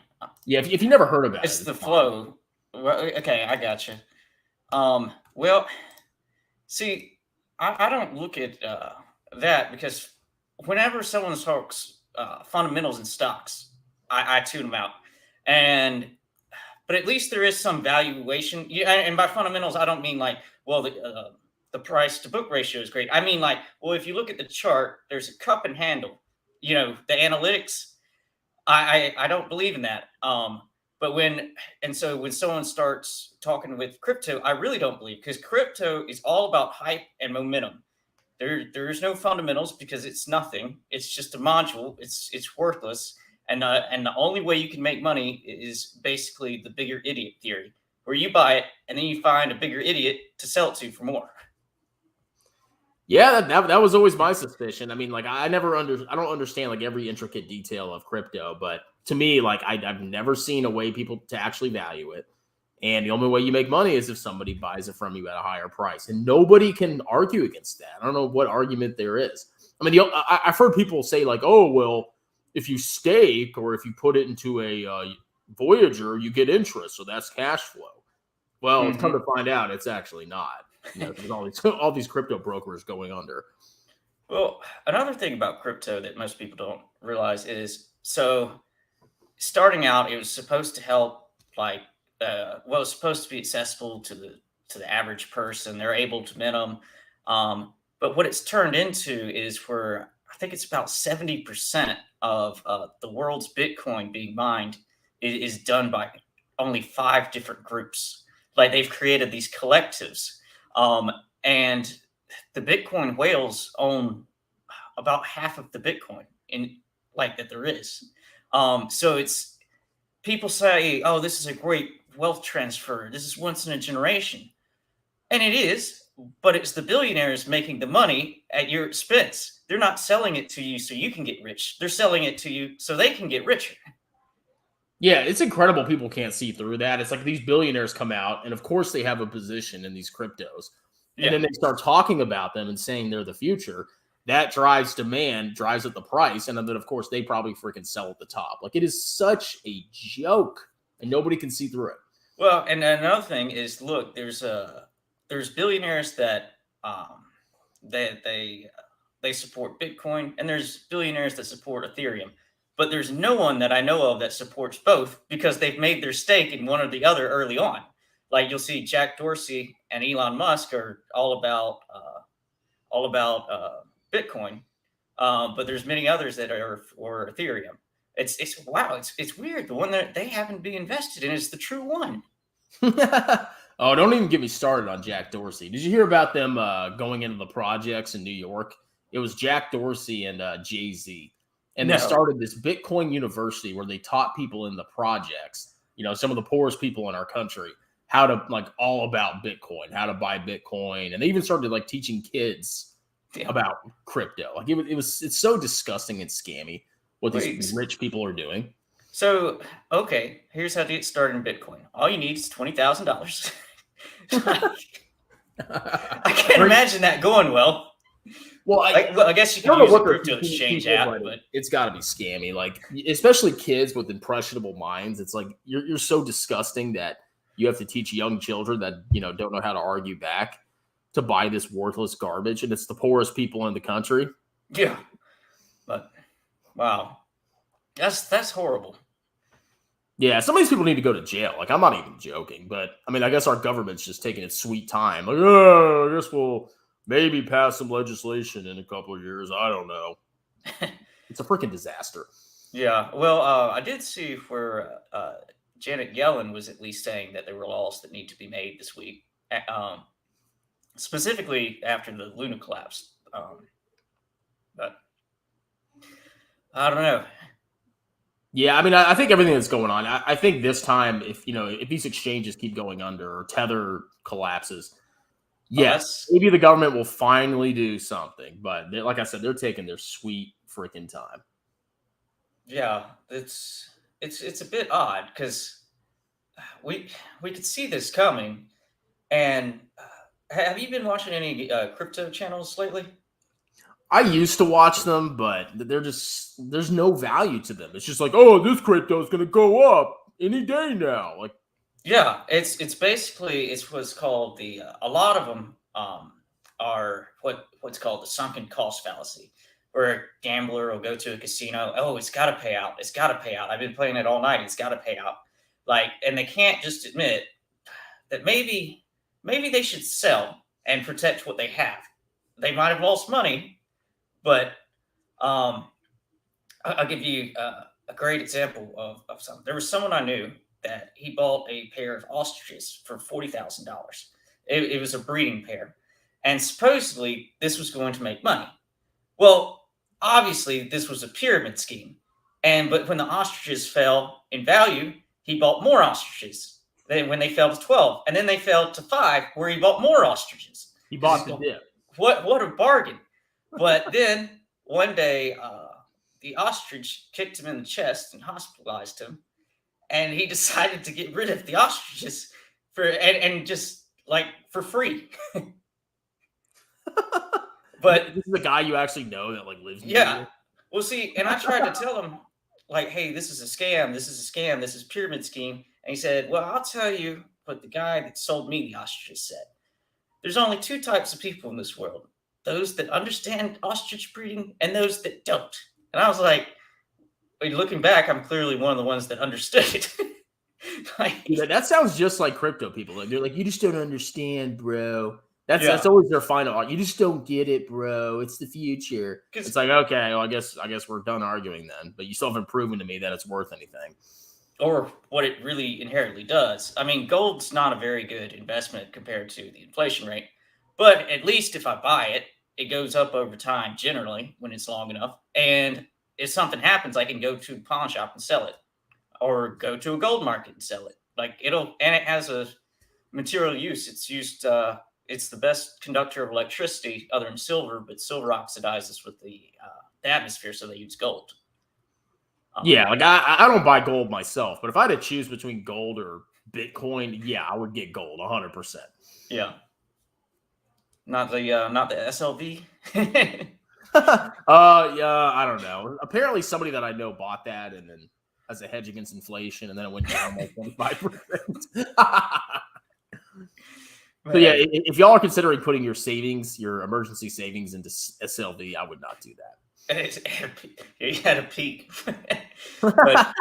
Yeah, if you never heard about It's it, the it's fine. flow. Well, okay, I got you. Well, see, I don't look at that because whenever someone talks fundamentals in stocks, I tune them out. But at least there is some valuation. Yeah, and by fundamentals, I don't mean like, well, the price to book ratio is great. I mean like, well, if you look at the chart, there's a cup and handle. The analytics. I don't believe in that. But when someone starts talking with crypto, I really don't believe, because crypto is all about hype and momentum. There's no fundamentals because it's nothing. It's just a module. It's worthless. And the only way you can make money is basically the bigger idiot theory, where you buy it and then you find a bigger idiot to sell it to for more. Yeah, that was always my suspicion. I mean, like I don't understand like every intricate detail of crypto, but to me, like I've never seen a way people to actually value it. And the only way you make money is if somebody buys it from you at a higher price. And nobody can argue against that. I don't know what argument there is. I mean, I've heard people say like, oh, well, if you stake or if you put it into a Voyager, you get interest. So that's cash flow. Well, it's come to find out it's actually not. There's all these crypto brokers going under. Well, another thing about crypto that most people don't realize is, so starting out, it was supposed to help, like, it's supposed to be accessible to the average person. They're able to mint them. But what it's turned into is where I think it's about 70% of the world's Bitcoin being mined is done by only 5 different groups. Like, they've created these collectives. And the Bitcoin whales own about half of the Bitcoin that there is. So it's, people say, oh, this is a great wealth transfer. This is once in a generation. And it is, but it's the billionaires making the money at your expense. They're not selling it to you so you can get rich. They're selling it to you so they can get richer. Yeah, it's incredible people can't see through that. It's like these billionaires come out, and of course they have a position in these cryptos. And then they start talking about them and saying they're the future. That drives demand, drives up the price, and then, of course, they probably freaking sell at the top. Like, it is such a joke, and nobody can see through it. Well, and another thing is, look, there's billionaires that they support Bitcoin, and there's billionaires that support Ethereum. But there's no one that I know of that supports both, because they've made their stake in one or the other early on. Like, you'll see Jack Dorsey and Elon Musk are all about Bitcoin, but there's many others that are for Ethereum. It's weird. The one that they happen to be invested in is the true one. Oh, don't even get me started on Jack Dorsey. Did you hear about them going into the projects in New York? It was Jack Dorsey and Jay-Z. And they started this Bitcoin university where they taught people in the projects, some of the poorest people in our country, how to, like, all about Bitcoin, how to buy Bitcoin. And they even started like teaching kids about crypto. Like, it's so disgusting and scammy what these rich people are doing. So, okay, here's how to get started in Bitcoin. All you need is $20,000. I can't imagine that going well. Well, I guess you can use a crypto exchange app, but it's got to be scammy. Like, especially kids with impressionable minds. It's like you're so disgusting that you have to teach young children that don't know how to argue back to buy this worthless garbage, and it's the poorest people in the country. Yeah, but wow, that's horrible. Yeah, some of these people need to go to jail. Like, I'm not even joking, but I mean, I guess our government's just taking its sweet time. Like, oh, I guess we'll maybe pass some legislation in a couple of years. I don't know. It's a freaking disaster. Yeah. Well, I did see where Janet Yellen was at least saying that there were laws that need to be made this week, specifically after the Luna collapse. But I don't know. Yeah, I mean, I think everything that's going on, I think this time, if these exchanges keep going under or Tether collapses, yes, maybe the government will finally do something. But like I said, they're taking their sweet freaking time. Yeah, it's a bit odd because we we could see this coming. And have you been watching any crypto channels lately? I used to watch them, but there's no value to them. It's just like, oh, this crypto is gonna go up any day now. Like, Yeah, it's basically it's what's called the a lot of them are what's called the sunken cost fallacy, where a gambler will go to a casino. Oh, it's got to pay out. It's got to pay out. I've been playing it all night. It's got to pay out. Like, and they can't just admit that maybe they should sell and protect what they have. They might have lost money, but um, I'll give you a great example of something. There was someone I knew that he bought a pair of ostriches for $40,000. It was a breeding pair, and supposedly this was going to make money. Well, obviously this was a pyramid scheme, but when the ostriches fell in value, he bought more ostriches. Then when they fell to 12, and then they fell to 5, where he bought more ostriches. he bought the dip. What a bargain! But then one day, the ostrich kicked him in the chest and hospitalized him, and he decided to get rid of the ostriches and just like for free. But this is a guy you actually know that like lives. Yeah, well, see, and I tried to tell him like, hey, this is a scam. This is a scam. This is pyramid scheme. And he said, well, I'll tell you what the guy that sold me the ostriches said. There's only two types of people in this world: those that understand ostrich breeding and those that don't. And I was like, looking back, I'm clearly one of the ones that understood it. Like, yeah, that sounds just like crypto people. Like, they're like, you just don't understand, bro. That's always their final argument. You just don't get it, bro. It's the future. It's like, okay, well, I guess we're done arguing then. But you still haven't proven to me that it's worth anything. Or what it really inherently does. I mean, gold's not a very good investment compared to the inflation rate. But at least if I buy it, it goes up over time generally when it's long enough. And if something happens, I can go to a pawn shop and sell it, or go to a gold market and sell it. Like and it has a material use. It's used. It's the best conductor of electricity other than silver, but silver oxidizes with the atmosphere, so they use gold. Yeah, like I don't buy gold myself, but if I had to choose between gold or Bitcoin, yeah, I would get gold 100%. Yeah. Not the SLV. Yeah, I don't know. Apparently, somebody that I know bought that and then as a hedge against inflation, and then it went down like 25%. So yeah, if y'all are considering putting your savings, your emergency savings into SLV, I would not do that. You had a peak. But,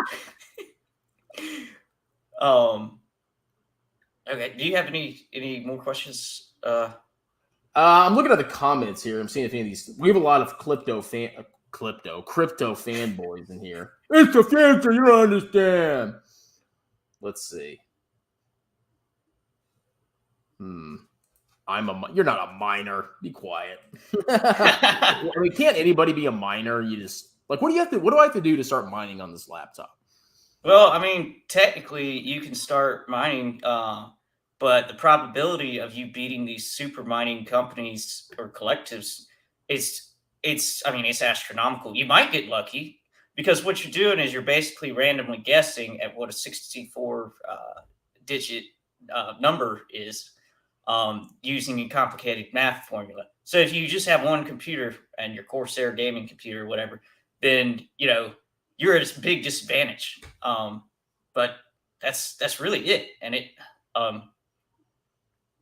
okay. Do you have any more questions? I'm looking at the comments here. I'm seeing if any of these. We have a lot of crypto fanboys in here. It's the future. You don't understand. Let's see. You're not a miner. Be quiet. I mean, can't anybody be a miner? You just like, what do I have to do to start mining on this laptop? Well, I mean, technically you can start mining, but the probability of you beating these super mining companies or collectives it's astronomical. You might get lucky because what you're doing is you're basically randomly guessing at what a 64 digit number is. Using a complicated math formula. So if you just have one computer and your Corsair gaming computer or whatever, then you're at a big disadvantage. But that's really it. And it well,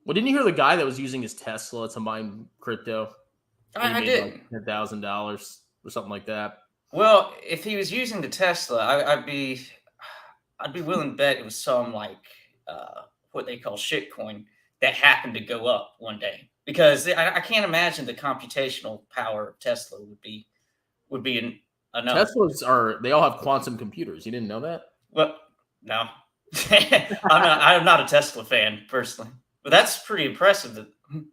didn't you hear the guy that was using his Tesla to mine crypto? I did like $10,000 or something like that. Well, if he was using the Tesla, I'd be willing to bet it was some like what they call shitcoin that happened to go up one day, because I can't imagine the computational power of Tesla would be enough. Teslas they all have quantum computers. You didn't know that? Well, no, I'm not a Tesla fan personally, but that's pretty impressive. I'm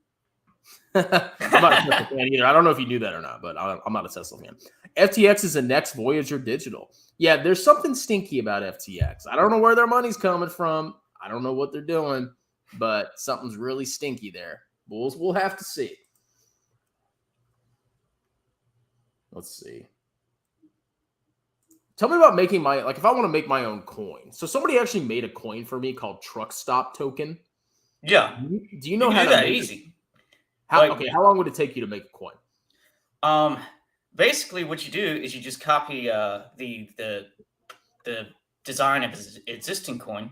not a Tesla fan either. I don't know if you knew that or not, but I'm not a Tesla fan. FTX is the next Voyager Digital. Yeah, there's something stinky about FTX. I don't know where their money's coming from. I don't know what they're doing, but something's really stinky there. We'll have to see. Let's see. Tell me about making my, like, if I want to make my own coin. So somebody actually made a coin for me called Truck Stop Token. Yeah. Do you know You how can to do that make easy. Okay, how long would it take you to make a coin? Basically, what you do is you just copy the design of an existing coin.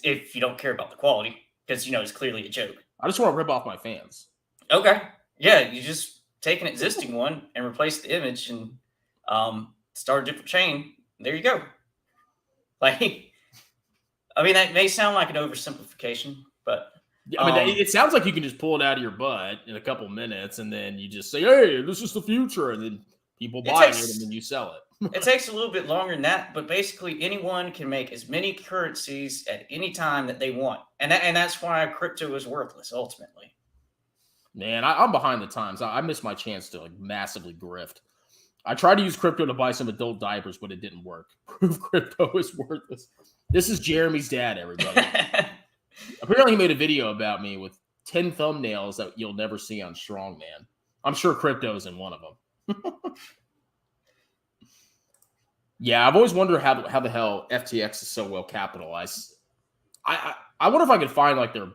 If you don't care about the quality, because it's clearly a joke. I just want to rip off my fans. Okay. Yeah, you just take an existing one and replace the image and start a different chain. There you go. Like, I mean, that may sound like an oversimplification, but I mean, it sounds like you can just pull it out of your butt in a couple minutes, and then you just say, "Hey, this is the future," and then people buy it, and then you sell it. It takes a little bit longer than that, but basically anyone can make as many currencies at any time that they want, and that's why crypto is worthless ultimately. Man, I'm behind the times. I missed my chance to like massively grift. I tried to use crypto to buy some adult diapers, but it didn't work. Proof crypto is worthless. This is Jeremy's dad, everybody. Apparently, he made a video about me with 10 thumbnails that you'll never see on Strongman. I'm sure crypto's in one of them. Yeah, I've always wondered how the hell FTX is so well capitalized. I wonder if I could find like their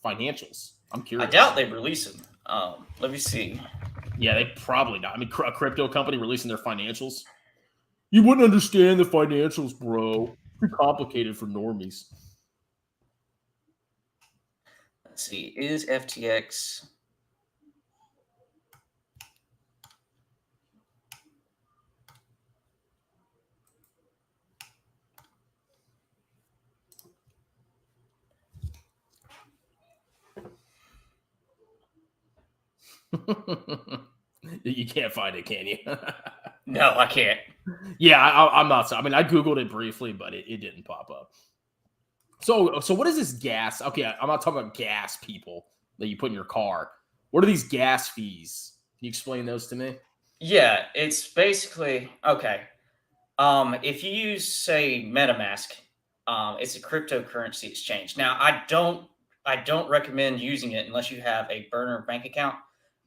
financials. I'm curious. I doubt they release them. Let me see. Yeah, they probably not. I mean, a crypto company releasing their financials. You wouldn't understand the financials, bro. Too complicated for normies. Let's see. Is FTX... You can't find it, can you? No, I can't. Yeah, I'm not. I mean, I Googled it briefly, but it didn't pop up. So what is this gas? Okay, I'm not talking about gas, people, that you put in your car. What are these gas fees? Can you explain those to me? Yeah, it's basically okay. If you use, say, MetaMask, it's a cryptocurrency exchange. Now, I don't recommend using it unless you have a burner bank account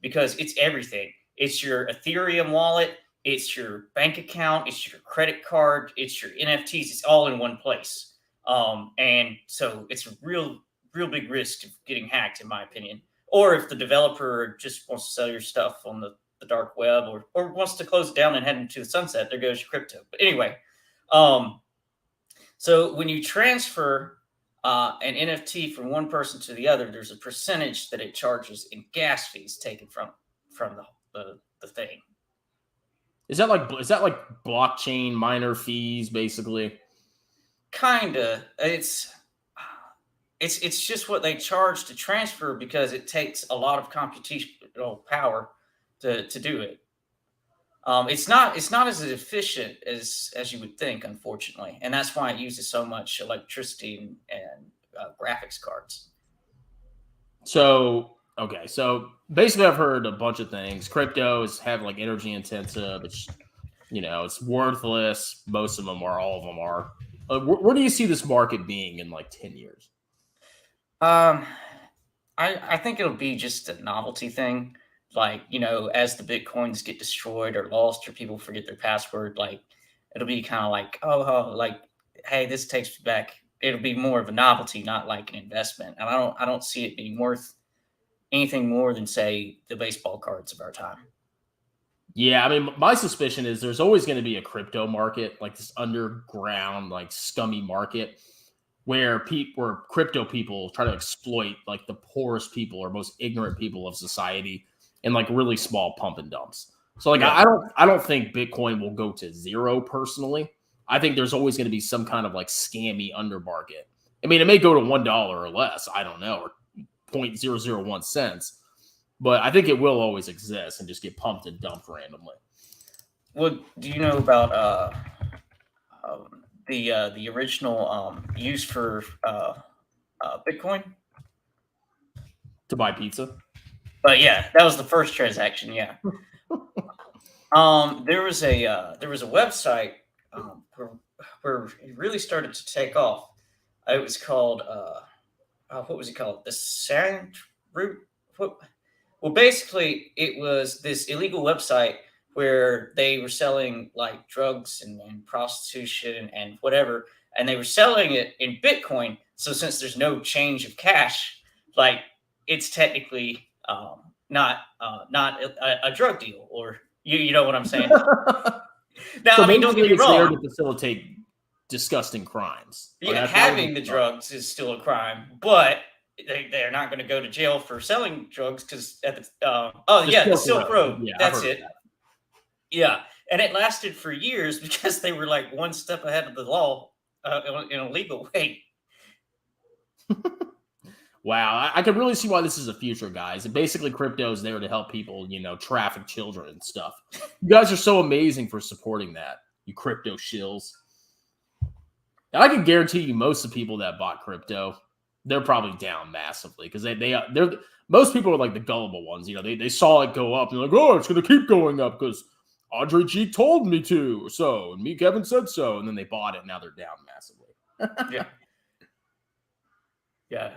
because it's everything. It's your Ethereum wallet, it's your bank account, it's your credit card, it's your NFTs. It's all in one place. And so it's a real big risk of getting hacked, in my opinion. Or if the developer just wants to sell your stuff on the dark web or wants to close it down and head into the sunset, there goes your crypto. But anyway, so when you transfer an NFT from one person to the other, there's a percentage that it charges in gas fees taken from the thing. Is that like blockchain miner fees, basically? Kinda. It's just what they charge to transfer because it takes a lot of computational power to do it. It's not as efficient as you would think, unfortunately, and that's why it uses so much electricity and graphics cards. So okay, so basically, I've heard a bunch of things. Crypto is like energy intensive. It's it's worthless. Most of them are. All of them are. Where do you see this market being in like 10 years? I think it'll be just a novelty thing. Like, as the Bitcoins get destroyed or lost or people forget their password, like it'll be kind of like, like, hey, this takes me back. It'll be more of a novelty, not like an investment. And I don't see it being worth anything more than, say, the baseball cards of our time. Yeah, I mean, my suspicion is there's always going to be a crypto market, like this underground, like scummy market, where crypto people try to exploit like the poorest people or most ignorant people of society in like really small pump and dumps. So like, Yeah. I don't think Bitcoin will go to zero personally. I think there's always going to be some kind of like scammy under market. I mean, it may go to $1 or less. I don't know, or 0.001 cents. But I think it will always exist and just get pumped and dumped randomly. Well, do you know about the original use for Bitcoin? To buy pizza? But yeah, that was the first transaction. Yeah. There was a website where it really started to take off. It was called what was it called? The Sand Root. Well, basically, it was this illegal website where they were selling like drugs and prostitution and whatever, and they were selling it in Bitcoin. So since there's no change of cash, like it's technically not a drug deal, or you know what I'm saying? Now, So I mean, don't get me it's there wrong. to facilitate disgusting crimes. Yeah, having the drugs is still a crime, but they're not going to go to jail for selling drugs because at the the Silk Road. Yeah, That's it. Yeah, and it lasted for years because they were like one step ahead of the law in a legal way. Wow, I can really see why this is a future, guys. And basically, crypto is there to help people, traffic children and stuff. You guys are so amazing for supporting that, you crypto shills. And I can guarantee you, most of the people that bought crypto, they're probably down massively because they're most people are like the gullible ones. They saw it go up and they're like, oh, it's going to keep going up because Andre G told me to. So, and me, Kevin said so, and then they bought it. And now they're down massively. Yeah. Yeah.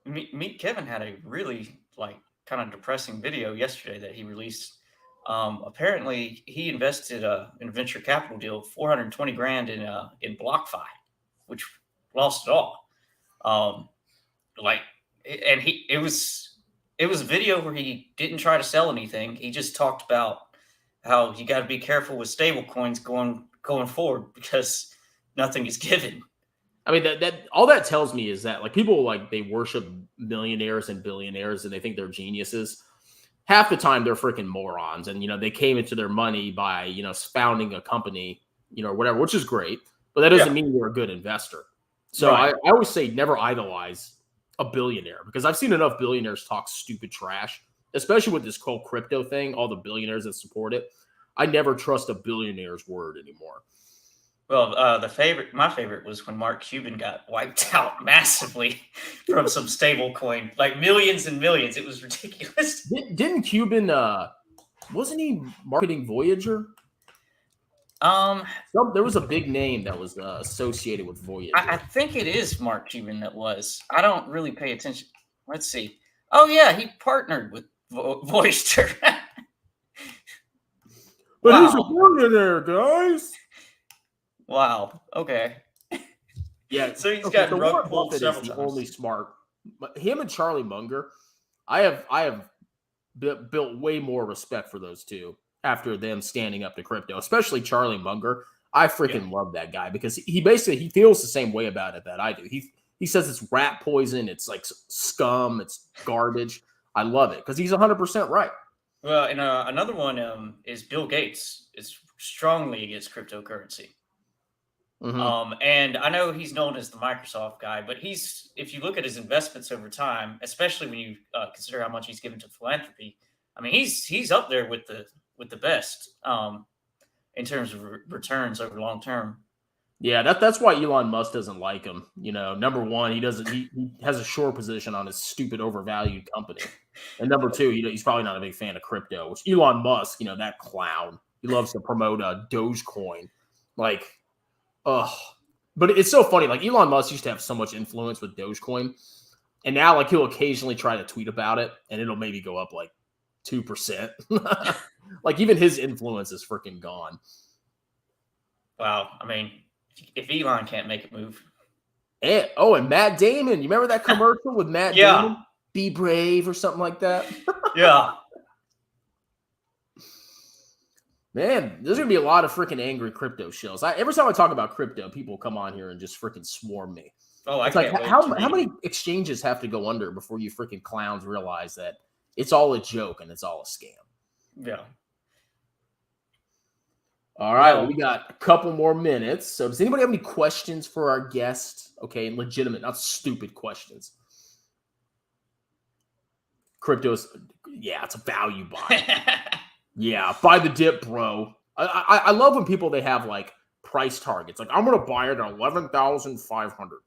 Meet Kevin had a really kind of depressing video yesterday that he released. Apparently he invested in a venture capital deal, 420 grand in BlockFi, which lost it all. It was a video where he didn't try to sell anything. He just talked about how you got to be careful with stable coins going forward because nothing is given. I mean, that all that tells me is that people they worship millionaires and billionaires and they think they're geniuses. Half the time they're freaking morons, and they came into their money by founding a company, or whatever, which is great, but that doesn't mean you're a good investor. So right. I always say never idolize a billionaire because I've seen enough billionaires talk stupid trash, especially with this whole crypto thing. All the billionaires that support it, I never trust a billionaire's word anymore. Well, my favorite was when Mark Cuban got wiped out massively from some stable coin, like millions and millions. It was ridiculous. Didn't Cuban, wasn't he marketing Voyager? There was a big name that was associated with Voyager. I think it is Mark Cuban that was. I don't really pay attention. Let's see. Oh, yeah, he partnered with Voyager. But he's a billionaire, guys. Wow. Okay. Yeah. So he's got rug pulled several times. Only smart. Him and Charlie Munger, I have built way more respect for those two after them standing up to crypto, especially Charlie Munger. I freaking love that guy because he feels the same way about it that I do. He says it's rat poison, it's like scum, it's garbage. I love it because he's 100% right. Well, and another one is Bill Gates is strongly against cryptocurrency. Mm-hmm. And I know he's known as the Microsoft guy, but if you look at his investments over time, especially when you consider how much he's given to philanthropy, I mean, he's up there with the best in terms of returns over long term. Yeah, that's why Elon Musk doesn't like him. Number one, he has a short position on his stupid overvalued company, and number two, he's probably not a big fan of crypto. Which Elon Musk, that clown, he loves to promote Dogecoin, But it's so funny. Elon Musk used to have so much influence with Dogecoin, and now he'll occasionally try to tweet about it, and it'll maybe go up 2%. Even his influence is freaking gone. Wow. I mean, if Elon can't make it move. And Matt Damon. You remember that commercial with Matt Damon? Be brave or something like that? Yeah. Man, there's going to be a lot of freaking angry crypto shills. Every time I talk about crypto, people come on here and just freaking swarm me. Oh, it's how many exchanges have to go under before you freaking clowns realize that it's all a joke and it's all a scam? Yeah. All right, well, we got a couple more minutes. So does anybody have any questions for our guest? Okay, legitimate, not stupid questions. Crypto's, it's a value buy. Yeah, buy the dip, bro. I love when people, they have price targets. I'm going to buy it at 11,500.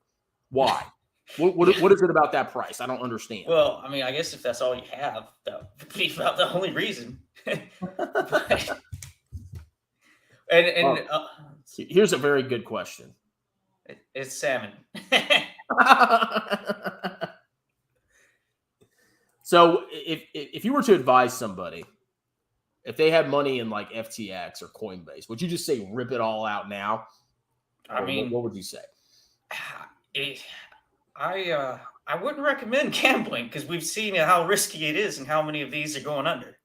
Why? What is it about that price? I don't understand. Well, I mean, I guess if that's all you have, that would be about the only reason. Here's a very good question. It's salmon. So if you were to advise somebody if they had money in like FTX or Coinbase, would you just say rip it all out now? I mean, what would you say? I wouldn't recommend gambling because we've seen how risky it is and how many of these are going under.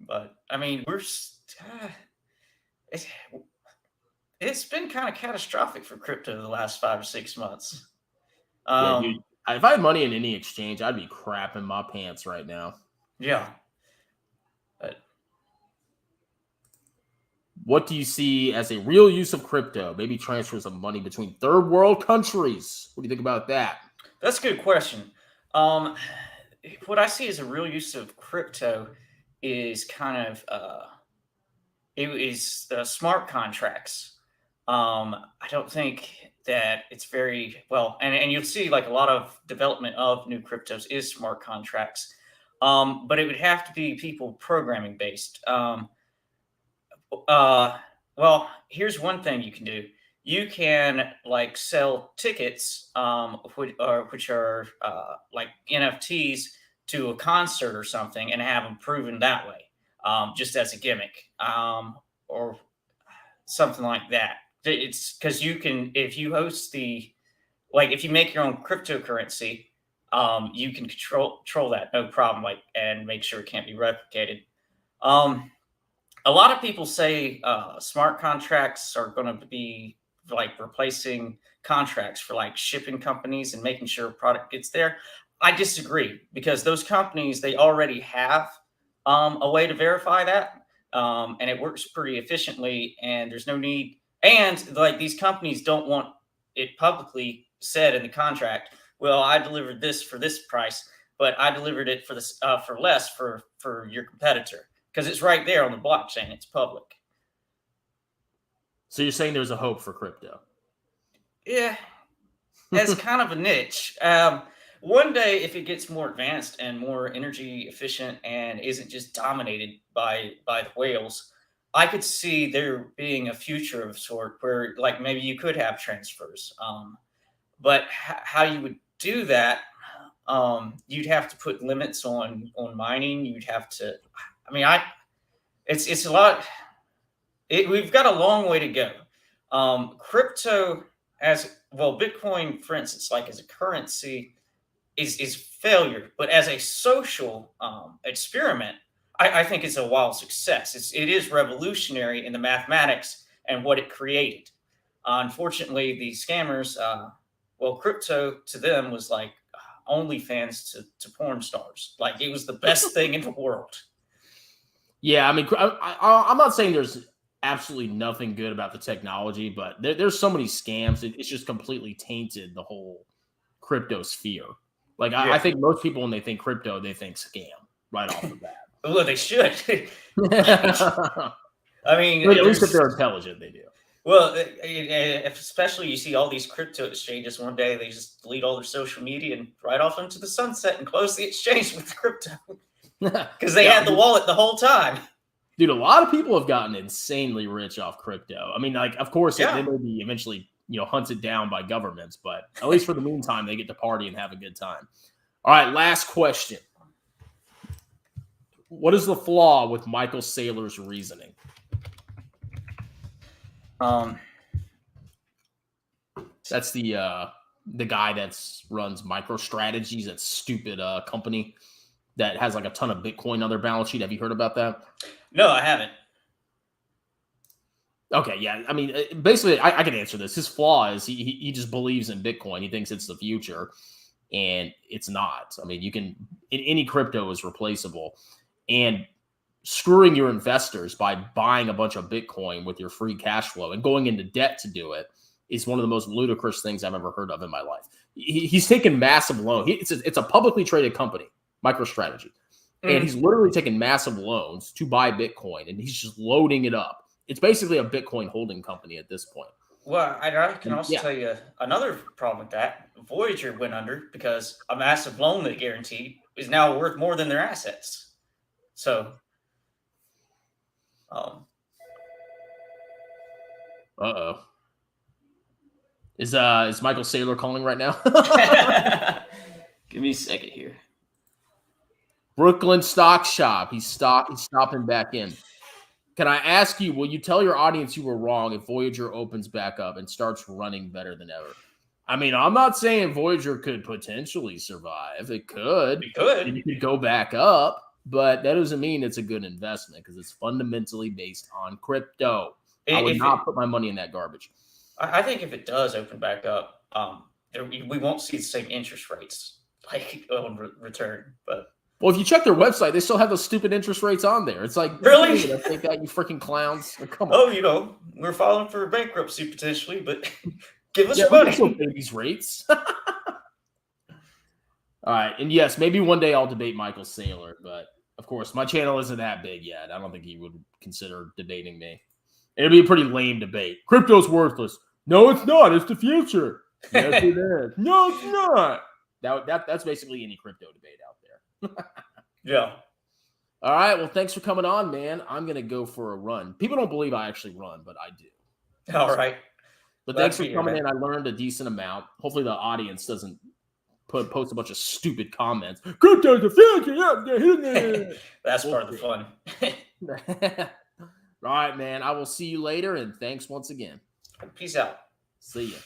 But I mean, it's been kind of catastrophic for crypto the last 5 or 6 months. Yeah, dude, if I had money in any exchange, I'd be crapping my pants right now. Yeah. But what do you see as a real use of crypto? Maybe transfers of money between third world countries. What do you think about that? That's a good question. What I see as a real use of crypto is kind of it is the smart contracts. I don't think that it's very well, and you'll see like a lot of development of new cryptos is smart contracts. But it would have to be people programming based. Well, here's one thing you can do. You can like sell tickets, which are like NFTs to a concert or something, and have them proven that way, just as a gimmick, or something like that. It's because you can, if you host if you make your own cryptocurrency, you can control that, no problem, and make sure it can't be replicated. A lot of people say smart contracts are going to be like replacing contracts for like shipping companies and making sure a product gets there. I disagree because those companies, they already have a way to verify that, and it works pretty efficiently, and there's no need. And like these companies don't want it publicly said in the contract, well, I delivered this for this price, but I delivered it for this for less for your competitor, because it's right there on the blockchain. It's public. So you're saying there's a hope for crypto? Yeah, it's kind of a niche. One day, if it gets more advanced and more energy efficient and isn't just dominated by the whales, I could see there being a future of sort where like maybe you could have transfers. But how you would do that, you'd have to put limits on mining. You'd have to, I mean, it's a lot. We've got a long way to go. Crypto as well, Bitcoin, for instance, like as a currency is failure, but as a social experiment, I think it's a wild success. It is revolutionary in the mathematics and what it created. Unfortunately, the scammers, crypto to them was like OnlyFans to porn stars. Like it was the best thing in the world. Yeah, I mean, I'm not saying there's absolutely nothing good about the technology, but there's so many scams. It's just completely tainted the whole crypto sphere. Like, yeah. I think most people, when they think crypto, they think scam right off the bat. Well, they should. I mean, at least if they're intelligent, they do. Well, especially you see all these crypto exchanges. One day they just delete all their social media and right off into the sunset and close the exchange with the crypto because they had the wallet the whole time. Dude, a lot of people have gotten insanely rich off crypto. I mean, like, of course, they may be eventually, hunted down by governments, but at least for the meantime, they get to party and have a good time. All right, last question. What is the flaw with Michael Saylor's reasoning? That's the guy that runs MicroStrategies, that stupid company that has like a ton of Bitcoin on their balance sheet. Have you heard about that? No, I haven't. Okay, yeah. I mean, basically, I can answer this. His flaw is he just believes in Bitcoin. He thinks it's the future, and it's not. I mean, any crypto is replaceable, and screwing your investors by buying a bunch of Bitcoin with your free cash flow and going into debt to do it is one of the most ludicrous things I've ever heard of in my life. He's taken massive loans. It's a publicly traded company, MicroStrategy, and he's literally taken massive loans to buy Bitcoin, and he's just loading it up. It's basically a Bitcoin holding company at this point. Well, I can also tell you another problem with that. Voyager went under because a massive loan they guaranteed is now worth more than their assets. So, Is Michael Saylor calling right now? Give me a second here. Brooklyn Stock Shop. He's stopping back in. Can I ask you, will you tell your audience you were wrong if Voyager opens back up and starts running better than ever? I mean, I'm not saying Voyager could potentially survive. It could. It could. It could go back up, but that doesn't mean it's a good investment because it's fundamentally based on crypto. I would not put my money in that garbage. I think if it does open back up, we won't see the same interest rates like on return. But well, if you check their website, they still have those stupid interest rates on there. It's like, really? Think that, you freaking clowns. Like, come on. Oh, you know, we're filing for bankruptcy potentially, but give us your money. Still pay these rates. All right, and yes, maybe one day I'll debate Michael Saylor, but of course, my channel isn't that big yet. I don't think he would consider debating me. It'd be a pretty lame debate. Crypto's worthless. No, it's not. It's the future. Yes, it is. No, it's not. That's basically any crypto debate out there. Yeah. All right. Well, thanks for coming on, man. I'm going to go for a run. People don't believe I actually run, but I do. All right. But thanks for coming in. I learned a decent amount. Hopefully the audience doesn't post a bunch of stupid comments. Crypto's the future. That's part of the fun. All right, man. I will see you later, and thanks once again. Peace out. See ya.